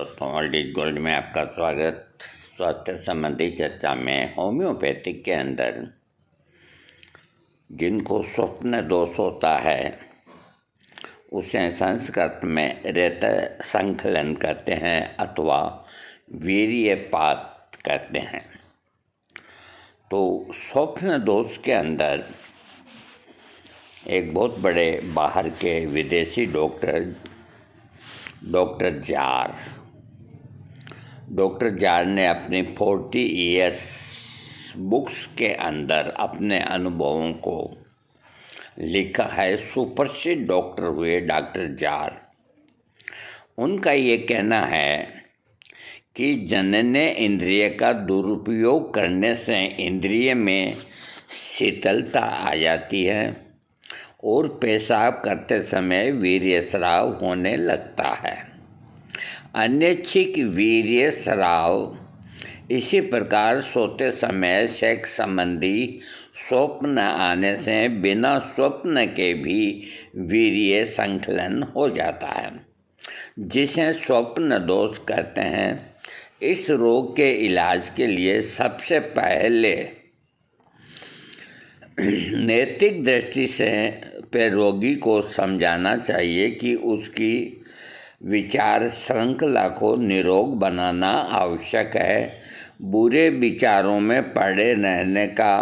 दोस्तों, old is gold में आपका स्वागत। स्वास्थ्य संबंधी चर्चा में होम्योपैथिक के अंदर जिनको स्वप्न दोष होता है उसे संस्कृत में रेत संकलन कहते हैं अथवा वीर्यपात कहते हैं। तो स्वप्न दोष के अंदर एक बहुत बड़े बाहर के विदेशी डॉक्टर जार ने अपनी 40 ईयर्स बुक्स के अंदर अपने अनुभवों को लिखा है। सुप्रसिद्ध डॉक्टर हुए डॉक्टर जार। उनका ये कहना है कि जनने इंद्रिय का दुरुपयोग करने से इंद्रिय में शीतलता आ जाती है और पेशाब करते समय वीर्यस्राव होने लगता है। अनैच्छिक वीर्य स्राव। इसी प्रकार सोते समय सेक्स संबंधी स्वप्न आने से बिना स्वप्न के भी वीर्य संकलन हो जाता है, जिसे स्वप्न दोष कहते हैं। इस रोग के इलाज के लिए सबसे पहले नैतिक दृष्टि से पे रोगी को समझाना चाहिए कि उसकी विचार श्रृंखला को निरोग बनाना आवश्यक है। बुरे विचारों में पड़े रहने का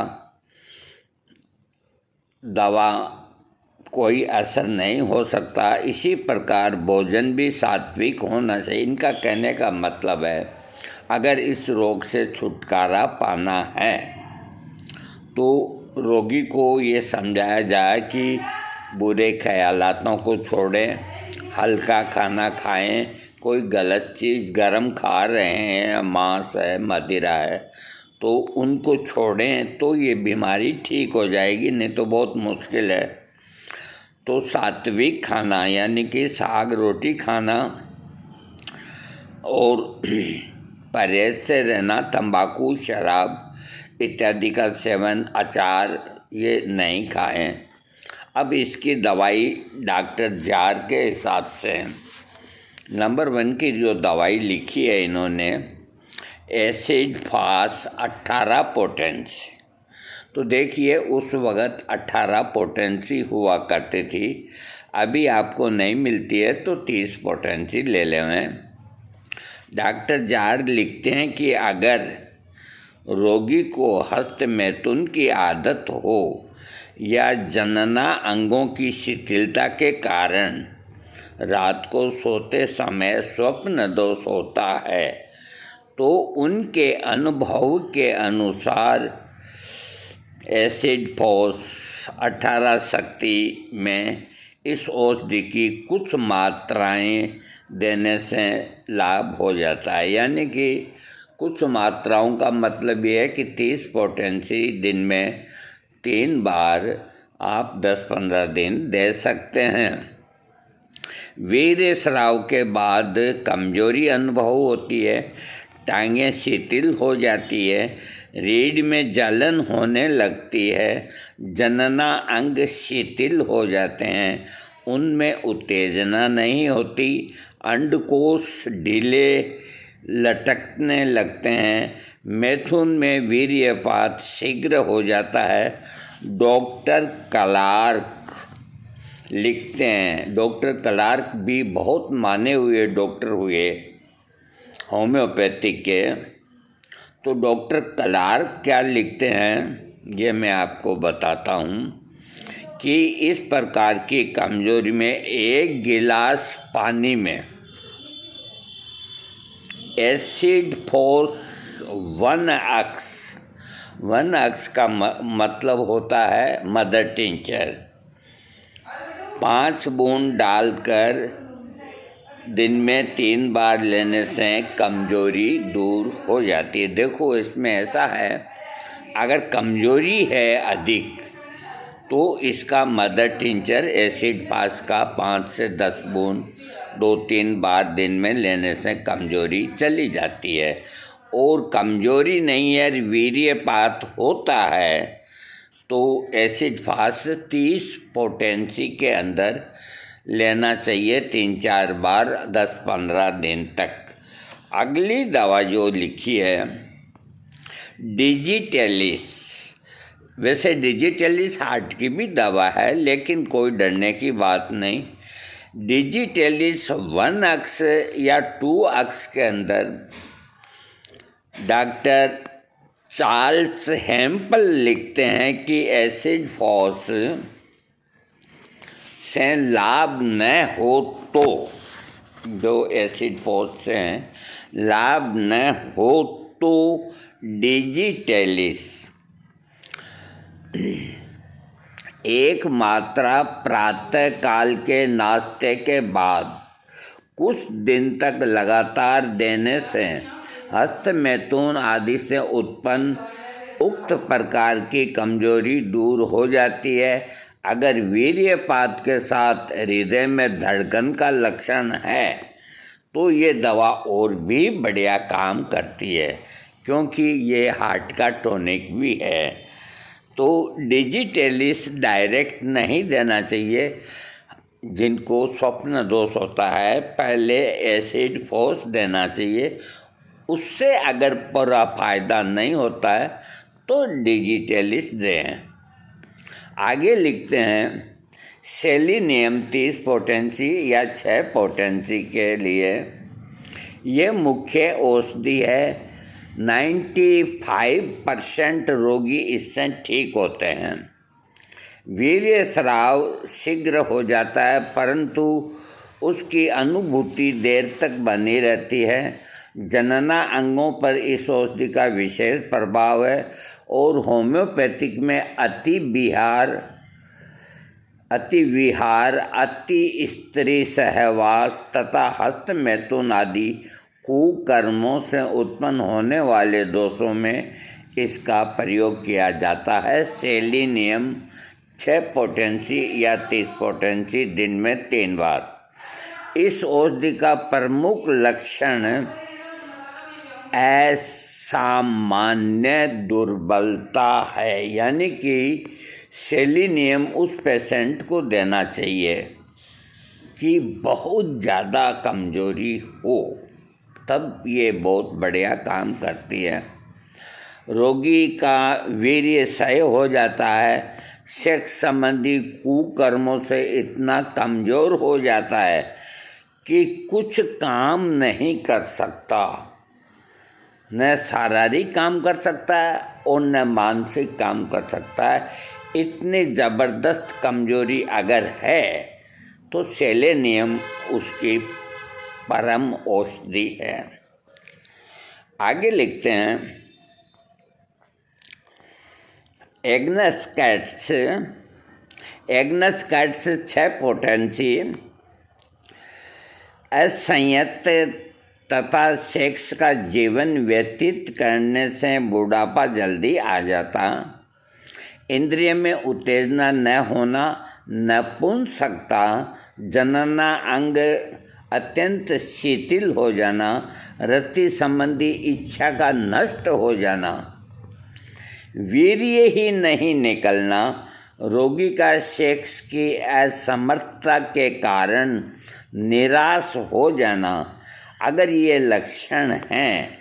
दवा कोई असर नहीं हो सकता। इसी प्रकार भोजन भी सात्विक होना चाहिए। इनका कहने का मतलब है अगर इस रोग से छुटकारा पाना है तो रोगी को ये समझाया जाए कि बुरे ख्यालातों को छोड़ें, हल्का खाना खाएं। कोई गलत चीज़ गरम खा रहे हैं, मांस है, मदिरा है, तो उनको छोड़ें तो ये बीमारी ठीक हो जाएगी, नहीं तो बहुत मुश्किल है। तो सात्विक खाना यानी कि साग रोटी खाना और परहेज से रहना, तंबाकू शराब इत्यादि का सेवन, अचार ये नहीं खाएं। अब इसकी दवाई डॉक्टर जार के हिसाब से नंबर 1 की जो दवाई लिखी है इन्होंने, एसिड फास 18 पोटेंसी। तो देखिए उस वक़्त 18 पोटेंसी हुआ करती थी, अभी आपको नहीं मिलती है तो 30 पोटेंसी ले लें। डॉक्टर जार लिखते हैं कि अगर रोगी को हस्त मैथुन की आदत हो या जनना अंगों की शिथिलता के कारण रात को सोते समय स्वप्न दोष होता है तो उनके अनुभव के अनुसार एसिड फॉस 18 शक्ति में इस औषधि की कुछ मात्राएं देने से लाभ हो जाता है। यानी कि कुछ मात्राओं का मतलब ये है कि 30 पोटेंसी दिन में 3 बार आप 10-15 दिन दे सकते हैं। वीर्य स्राव के बाद कमजोरी अनुभव होती है, टांगें शिथिल हो जाती है, रीढ़ में जलन होने लगती है, जनना अंग शिथिल हो जाते हैं, उनमें उत्तेजना नहीं होती, अंडकोश ढीले लटकने लगते हैं, मैथुन में वीर्यपात शीघ्र हो जाता है। डॉक्टर क्लार्क लिखते हैं, डॉक्टर क्लार्क भी बहुत माने हुए डॉक्टर हुए होम्योपैथिक के। तो डॉक्टर क्लार्क क्या लिखते हैं ये मैं आपको बताता हूँ कि इस प्रकार की कमजोरी में 1 गिलास पानी में एसिड फॉस 1 अक्स का मतलब होता है मदर टिंचर, 5 बूंद डालकर दिन में 3 बार लेने से कमजोरी दूर हो जाती है। देखो इसमें ऐसा है, अगर कमजोरी है अधिक तो इसका मदर टिंचर एसिड फास का 5 से 10 बूंद 2-3 बार दिन में लेने से कमजोरी चली जाती है। और कमजोरी नहीं है, वीर्यपात होता है तो एसिड फास 30 पोटेंसी के अंदर लेना चाहिए 3-4 बार 10-15 दिन तक। अगली दवा जो लिखी है डिजिटेलिस। वैसे डिजिटेलिस हार्ट की भी दवा है, लेकिन कोई डरने की बात नहीं। डिजिटेलिस 1 अक्स या 2 अक्स के अंदर डॉक्टर चार्ल्स हेम्पल लिखते हैं कि एसिड फॉस से लाभ न हो तो, जो एसिड फॉस से लाभ न हो तो डिजिटेलिस एक मात्रा प्रातः काल के नाश्ते के बाद कुछ दिन तक लगातार देने से हस्तमैथुन आदि से उत्पन्न उक्त प्रकार की कमजोरी दूर हो जाती है। अगर वीर्यपात के साथ हृदय में धड़कन का लक्षण है तो ये दवा और भी बढ़िया काम करती है, क्योंकि ये हार्ट का टॉनिक भी है। तो डिजिटेलिस डायरेक्ट नहीं देना चाहिए। जिनको स्वप्न दोष होता है पहले एसिड फोर्स देना चाहिए। उससे अगर पूरा फायदा नहीं होता है तो डिजिटेलिस दें। आगे लिखते हैं सेलेनियम 30 पोटेंसी या 6 पोटेंसी के लिए ये मुख्य औषधि है। 95% रोगी इससे ठीक होते हैं। वीर्य स्राव शीघ्र हो जाता है, परंतु उसकी अनुभूति देर तक बनी रहती है। जनना अंगों पर इस औषधि का विशेष प्रभाव है और होम्योपैथिक में अति विहार, अति स्त्री सहवास तथा हस्तमैथुन आदि कुकर्मों से उत्पन्न होने वाले दोषों में इसका प्रयोग किया जाता है। सेलेनियम 6 पोटेंसी या 30 पोटेंसी दिन में 3 बार। इस औषधि का प्रमुख लक्षण असामान्य दुर्बलता है, यानी कि सेलेनियम उस पेशेंट को देना चाहिए कि बहुत ज़्यादा कमजोरी हो, तब ये बहुत बढ़िया काम करती है। रोगी का वीर्य क्षय हो जाता है, सेक्स संबंधी कुकर्मों से इतना कमज़ोर हो जाता है कि कुछ काम नहीं कर सकता, न शारीरिक काम कर सकता है और न मानसिक काम कर सकता है। इतनी ज़बरदस्त कमजोरी अगर है तो सेलेनियम उसकी परम औषधि है। आगे लिखते हैं एग्नस कैट्स 6 पोटेंसी असंयत तथा सेक्स का जीवन व्यतीत करने से बुढ़ापा जल्दी आ जाता, इंद्रिय में उत्तेजना न होना, नपुंसकता, जनना अंग अत्यंत शिथिल हो जाना, रति संबंधी इच्छा का नष्ट हो जाना, वीर्य ही नहीं निकलना, रोगी का सेक्स की असमर्थता के कारण निराश हो जाना, अगर ये लक्षण हैं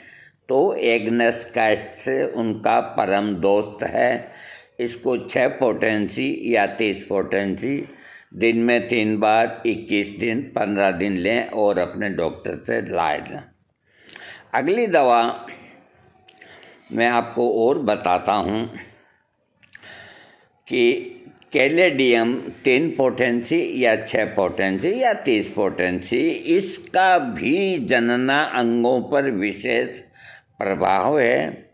तो एग्नस कैट्स उनका परम दोस्त है। इसको 6 पोटेंसी या 30 पोटेंसी दिन में 3 बार 21 दिन 15 दिन लें और अपने डॉक्टर से इलाज लें। अगली दवा मैं आपको और बताता हूँ कि कैलेडियम 3 पोटेंसी या 6 पोटेंसी या 30 पोटेंसी, इसका भी जनना अंगों पर विशेष प्रभाव है।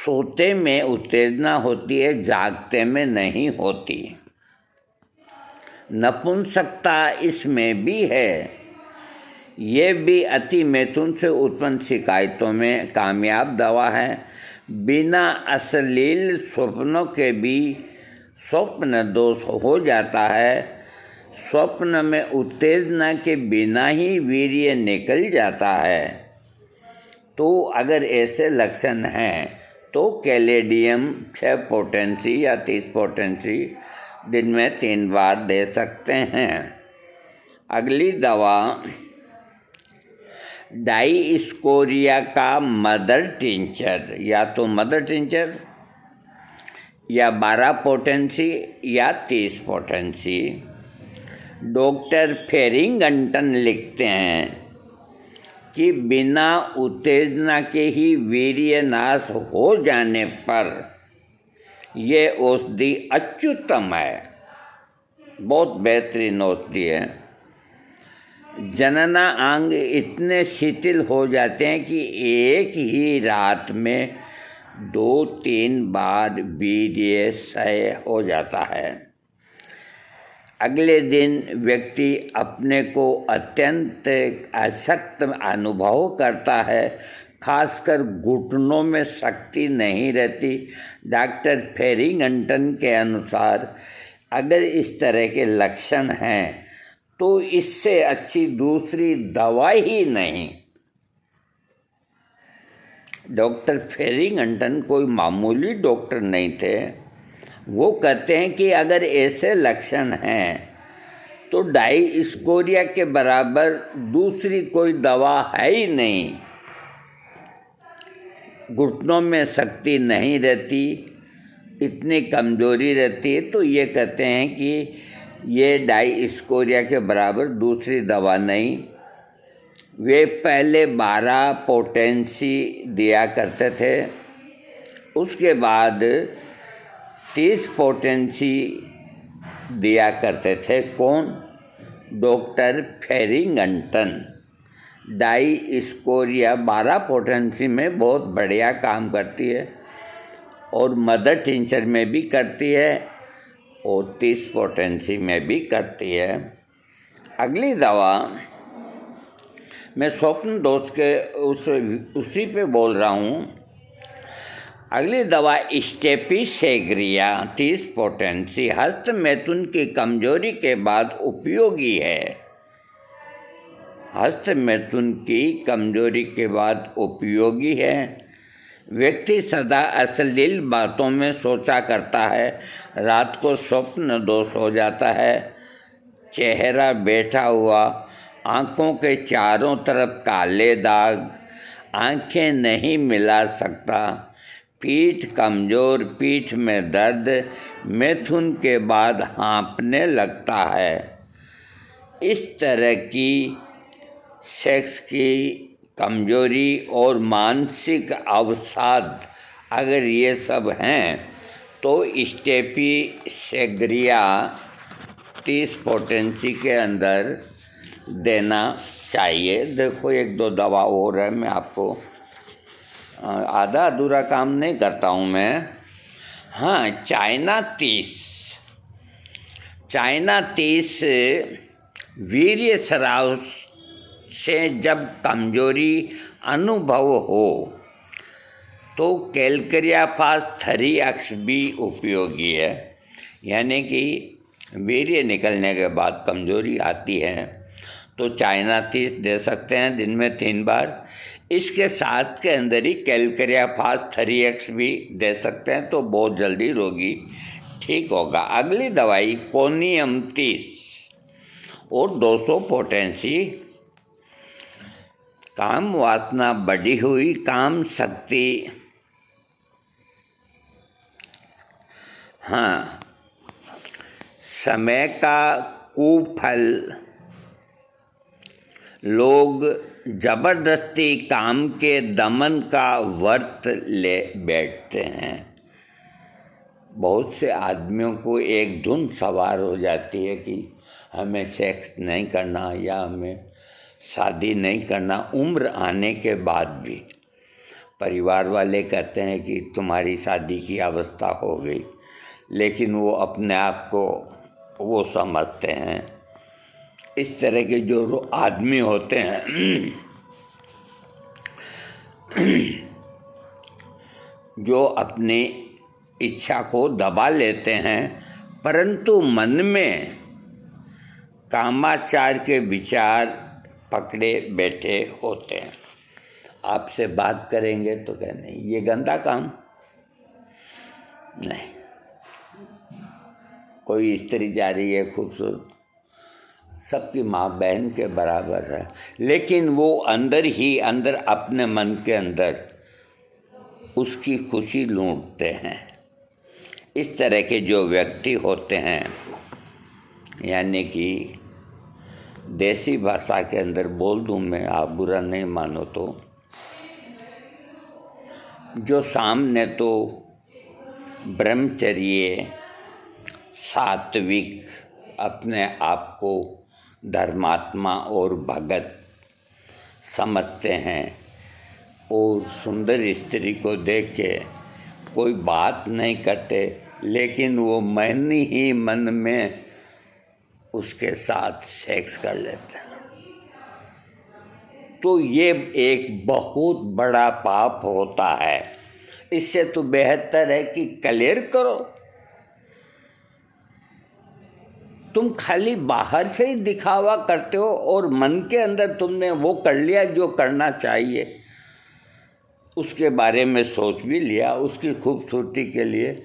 सोते में उत्तेजना होती है, जागते में नहीं होती। नपुंसकता इसमें भी है। ये भी अति मैथुन से उत्पन्न शिकायतों में कामयाब दवा है। बिना अश्लील स्वप्नों के भी स्वप्न दोष हो जाता है। स्वप्न में उत्तेजना के बिना ही वीर्य निकल जाता है। तो अगर ऐसे लक्षण हैं तो कैलेडियम 6 पोटेंसी या 30 पोटेंसी दिन में 3 बार दे सकते हैं। अगली दवा डाइस्कोरिया का मदर टिंचर, या तो मदर टिंचर या 12 पोटेंसी या 30 पोटेंसी। डॉक्टर फेरिंगटन लिखते हैं कि बिना उत्तेजना के ही वीर्यनाश हो जाने पर ये औषधि अत्युत्तम है, बहुत बेहतरीन औषधि है। जनना अंग इतने शिथिल हो जाते हैं कि एक ही रात में 2-3 बार वीर्याशय हो जाता है। अगले दिन व्यक्ति अपने को अत्यंत अशक्त अनुभव करता है, खासकर घुटनों में शक्ति नहीं रहती। डॉक्टर फेरिंगटन के अनुसार अगर इस तरह के लक्षण हैं तो इससे अच्छी दूसरी दवा ही नहीं। डॉक्टर फेरिंगटन कोई मामूली डॉक्टर नहीं थे। वो कहते हैं कि अगर ऐसे लक्षण हैं तो डाइस्कोरिया के बराबर दूसरी कोई दवा है ही नहीं। घुटनों में शक्ति नहीं रहती, इतनी कमज़ोरी रहती है, तो ये कहते हैं कि ये डाइस्कोरिया के बराबर दूसरी दवा नहीं। वे पहले 12 पोटेंसी दिया करते थे, उसके बाद 30 पोटेंसी दिया करते थे। कौन? डॉक्टर फेरिंगटन। डाइस्कोरिया 12 पोटेंसी में बहुत बढ़िया काम करती है और मदर टिंचर में भी करती है और 30 पोटेंसी में भी करती है। अगली दवा मैं स्वप्न दोष के उसी पे बोल रहा हूँ। अगली दवा स्टेपिसेग्रिया 30 पोटेंसी हस्त मैथुन की कमजोरी के बाद उपयोगी है। हस्त मैथुन की कमजोरी के बाद उपयोगी है। व्यक्ति सदा अश्लील बातों में सोचा करता है, रात को स्वप्न दोष हो जाता है, चेहरा बैठा हुआ, आँखों के चारों तरफ काले दाग, आँखें नहीं मिला सकता, पीठ कमज़ोर, पीठ में दर्द, मैथुन के बाद हाँफने लगता है। इस तरह की सेक्स की कमजोरी और मानसिक अवसाद अगर ये सब हैं तो स्टेपिसेग्रिया 30 पोटेंसी के अंदर देना चाहिए। देखो 1-2 दवा और है, मैं आपको आधा अधूरा काम नहीं करता हूँ मैं। हाँ, चाइना 30 वीर्य स्राव से जब कमजोरी अनुभव हो तो कैलकरियाफास 3x भी उपयोगी है। यानी कि वीर्य निकलने के बाद कमजोरी आती है तो चाइना 30 दे सकते हैं दिन में 3 बार। इसके साथ के अंदर ही कैलकरियाफास 3x भी दे सकते हैं तो बहुत जल्दी रोगी ठीक होगा। अगली दवाई कोनियम 30 और 200 पोटेंसी। काम वासना बढ़ी हुई, काम शक्ति, हाँ, समय का कुफल, लोग जबरदस्ती काम के दमन का व्रत ले बैठते हैं। बहुत से आदमियों को एक धुन सवार हो जाती है कि हमें सेक्स नहीं करना या हमें शादी नहीं करना। उम्र आने के बाद भी परिवार वाले कहते हैं कि तुम्हारी शादी की अवस्था हो गई, लेकिन वो अपने आप को वो समझते हैं। इस तरह के जो आदमी होते हैं जो अपनी इच्छा को दबा लेते हैं परंतु मन में कामाचार के विचार पकड़े बैठे होते हैं। आपसे बात करेंगे तो क्या नहीं, ये गंदा काम नहीं। कोई स्त्री जा रही है खूबसूरत, सबकी माँ बहन के बराबर है, लेकिन वो अंदर ही अंदर अपने मन के अंदर उसकी खुशी लूटते हैं। इस तरह के जो व्यक्ति होते हैं, यानी कि देसी भाषा के अंदर बोल दूँ मैं, आप बुरा नहीं मानो तो, जो सामने तो ब्रह्मचर्य सात्विक अपने आप को धर्मात्मा और भगत समझते हैं और सुंदर स्त्री को देख के कोई बात नहीं करते, लेकिन वो मन ही मन में उसके साथ सेक्स कर लेते हैं, तो ये एक बहुत बड़ा पाप होता है। इससे तो बेहतर है कि क्लियर करो। तुम खाली बाहर से ही दिखावा करते हो और मन के अंदर तुमने वो कर लिया जो करना चाहिए, उसके बारे में सोच भी लिया, उसकी खूबसूरती के लिए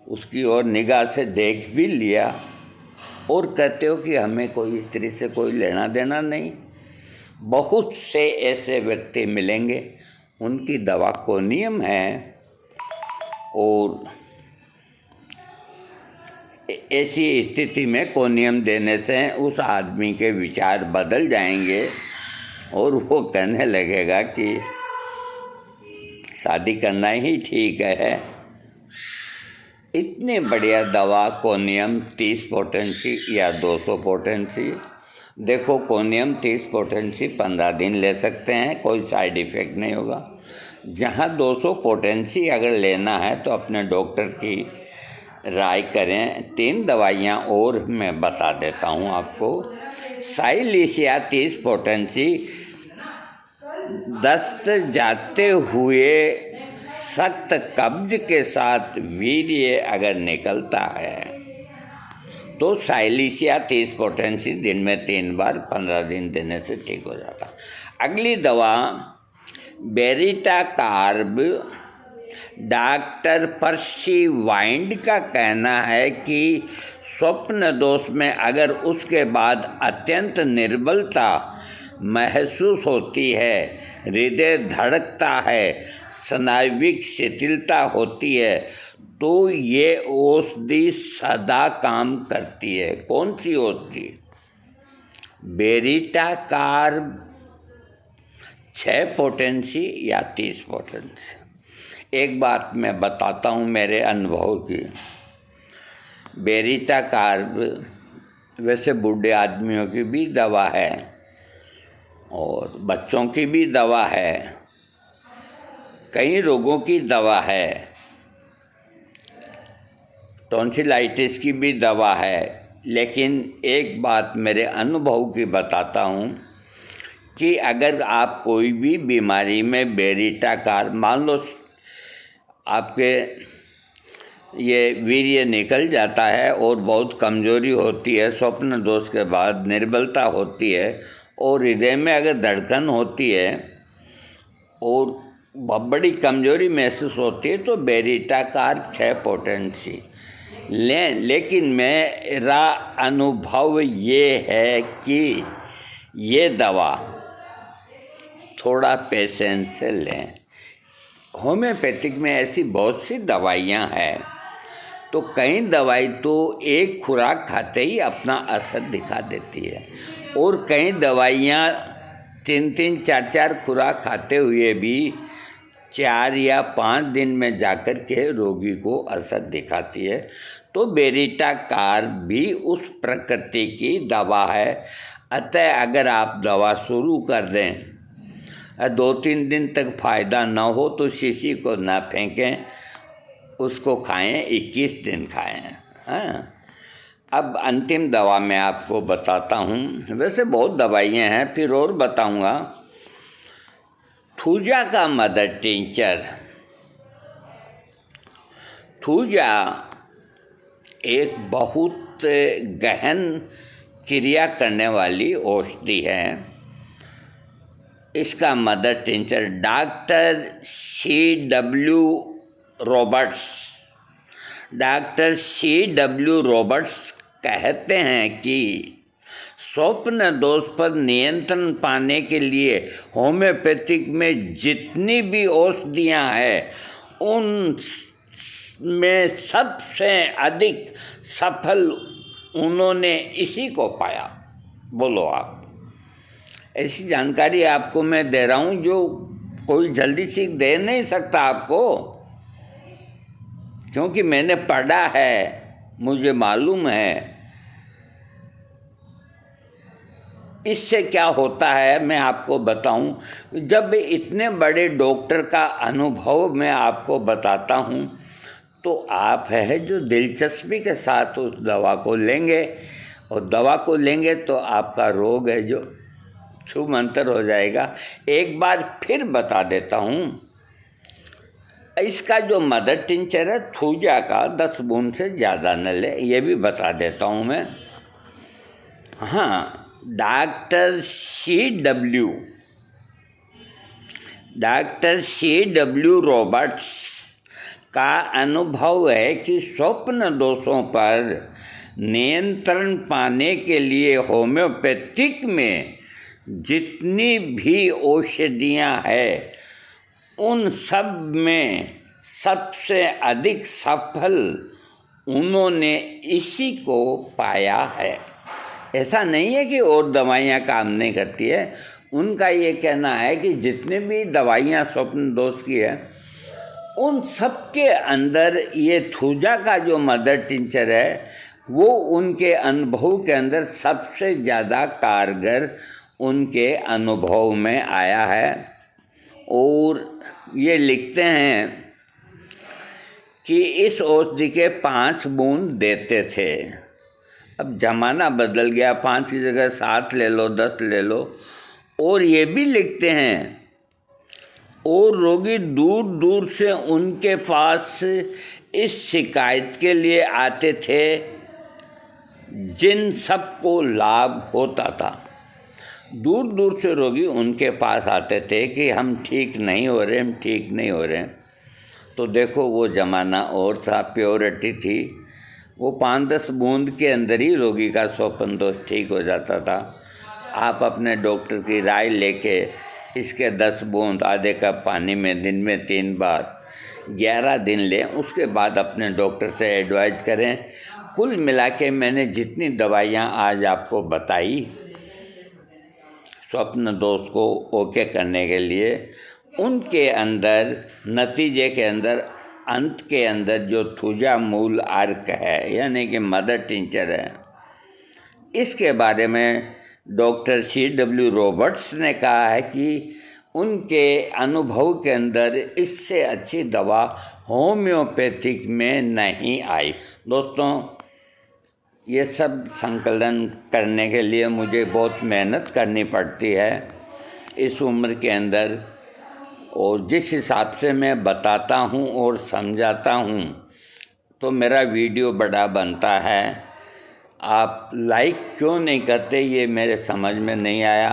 उसकी ओर निगाह से देख भी लिया, और कहते हो कि हमें कोई स्त्री से कोई लेना देना नहीं। बहुत से ऐसे व्यक्ति मिलेंगे, उनकी दवा कोनियम है, और ऐसी स्थिति में कोनियम देने से उस आदमी के विचार बदल जाएंगे और वो कहने लगेगा कि शादी करना ही ठीक है। इतनी बढ़िया दवा कोनियम 30 पोटेंसी या 200 पोटेंसी। देखो, कोनियम 30 पोटेंसी 15 दिन ले सकते हैं, कोई साइड इफ़ेक्ट नहीं होगा। जहाँ 200 पोटेंसी अगर लेना है तो अपने डॉक्टर की राय करें। 3 दवाइयाँ और मैं बता देता हूँ आपको। साइलिसिया 30 पोटेंसी दस्त जाते हुए सख्त कब्ज के साथ वीर्य अगर निकलता है तो साइलिसिया 30 पोटेंसी दिन में 3 बार 15 दिन देने से ठीक हो जाता है। अगली दवा बेरिटा कार्ब। डॉक्टर पर्सी वाइंड का कहना है कि स्वप्न दोष में अगर उसके बाद अत्यंत निर्बलता महसूस होती है, हृदय धड़कता है, स्नायुविक शिथिलता होती है, तो ये औषधि सदा काम करती है। कौन सी औषधि? बेरिटा कार्ब 6 पोटेंसी या 30 पोटेंसी। एक बात मैं बताता हूँ मेरे अनुभव की। बेरिटा कार्ब वैसे बूढ़े आदमियों की भी दवा है और बच्चों की भी दवा है, कई रोगों की दवा है, टॉन्सिलाइटिस की भी दवा है। लेकिन एक बात मेरे अनुभव की बताता हूँ कि अगर आप कोई भी बीमारी में बेरिटा कार्ब, मान लो आपके ये वीर्य निकल जाता है और बहुत कमज़ोरी होती है, स्वप्न दोष के बाद निर्बलता होती है और हृदय में अगर धड़कन होती है और बड़ी कमज़ोरी महसूस होती है, तो बेरिटा कार्ब 6 पोटेंसी लें। लेकिन मेरा अनुभव ये है कि ये दवा थोड़ा पेशेंस से लें। होम्योपैथिक में ऐसी बहुत सी दवाइयाँ हैं, तो कई दवाई तो एक खुराक खाते ही अपना असर दिखा देती है और कई दवाइयाँ 3-3, 4-4 खुराक खाते हुए भी 4 या 5 दिन में जाकर के रोगी को असर दिखाती है। तो बेरिटा कार्ब भी उस प्रकृति की दवा है। अतः अगर आप दवा शुरू कर दें, 2-3 दिन तक फ़ायदा न हो तो शीशी को ना फेंकें, उसको खाएं, 21 दिन खाएं। हाँ, अब अंतिम दवा मैं आपको बताता हूँ। वैसे बहुत दवाइयाँ हैं, फिर और बताऊँगा। थूजा का मदर टिंचर। थूजा एक बहुत गहन क्रिया करने वाली औषधि है। इसका mother tincture doctor C.W. Roberts कहते हैं कि स्वप्न दोष पर नियंत्रण पाने के लिए होम्योपैथिक में जितनी भी औषधियाँ हैं उन में सबसे अधिक सफल उन्होंने इसी को पाया। बोलो आप। ऐसी जानकारी आपको मैं दे रहा हूँ जो कोई जल्दी सीख दे नहीं सकता आपको, क्योंकि मैंने पढ़ा है, मुझे मालूम है। इससे क्या होता है मैं आपको बताऊं। जब इतने बड़े डॉक्टर का अनुभव मैं आपको बताता हूं तो आप है जो दिलचस्पी के साथ उस दवा को लेंगे, और दवा को लेंगे तो आपका रोग है जो छूमंतर हो जाएगा। एक बार फिर बता देता हूं, इसका जो मदर टिंचर है थूजा का 10 बूंद से ज़्यादा न ले, ये भी बता देता हूं मैं। हाँ, डॉक्टर C.W. रॉबर्ट्स का अनुभव है कि स्वप्न दोषों पर नियंत्रण पाने के लिए होम्योपैथिक में जितनी भी औषधियाँ हैं उन सब में सबसे अधिक सफल उन्होंने इसी को पाया है। ऐसा नहीं है कि और दवाइयाँ काम नहीं करती है, उनका ये कहना है कि जितने भी दवाइयाँ स्वप्न दोष की है उन सब के अंदर ये थूजा का जो मदर टिंचर है वो उनके अनुभव के अंदर सबसे ज़्यादा कारगर उनके अनुभव में आया है। और ये लिखते हैं कि इस औषधि के 5 बूंद देते थे। अब ज़माना बदल गया, 5 की जगह 7 ले लो, 10 ले लो। और ये भी लिखते हैं और रोगी दूर दूर से उनके पास इस शिकायत के लिए आते थे जिन सबको लाभ होता था। दूर दूर से रोगी उनके पास आते थे कि हम ठीक नहीं हो रहे, हम ठीक नहीं हो रहे। तो देखो वो ज़माना और था, प्योरिटी थी। वो 5-10 बूंद के अंदर ही रोगी का स्वप्न दोष ठीक हो जाता था। आप अपने डॉक्टर की राय लेके इसके 10 बूंद आधे कप पानी में दिन में 3 बार 11 दिन लें, उसके बाद अपने डॉक्टर से एडवाइज करें। कुल मिला के मैंने जितनी दवाइयाँ आज आपको बताई स्वप्न दोष को ओके करने के लिए, उनके अंदर नतीजे के अंदर अंत के अंदर जो थूजा मूल अर्क है यानी कि मदर टिंचर है, इसके बारे में डॉक्टर C.W. रॉबर्ट्स ने कहा है कि उनके अनुभव के अंदर इससे अच्छी दवा होम्योपैथिक में नहीं आई। दोस्तों, ये सब संकलन करने के लिए मुझे बहुत मेहनत करनी पड़ती है इस उम्र के अंदर, और जिस हिसाब से मैं बताता हूँ और समझाता हूँ तो मेरा वीडियो बड़ा बनता है। आप लाइक क्यों नहीं करते ये मेरे समझ में नहीं आया।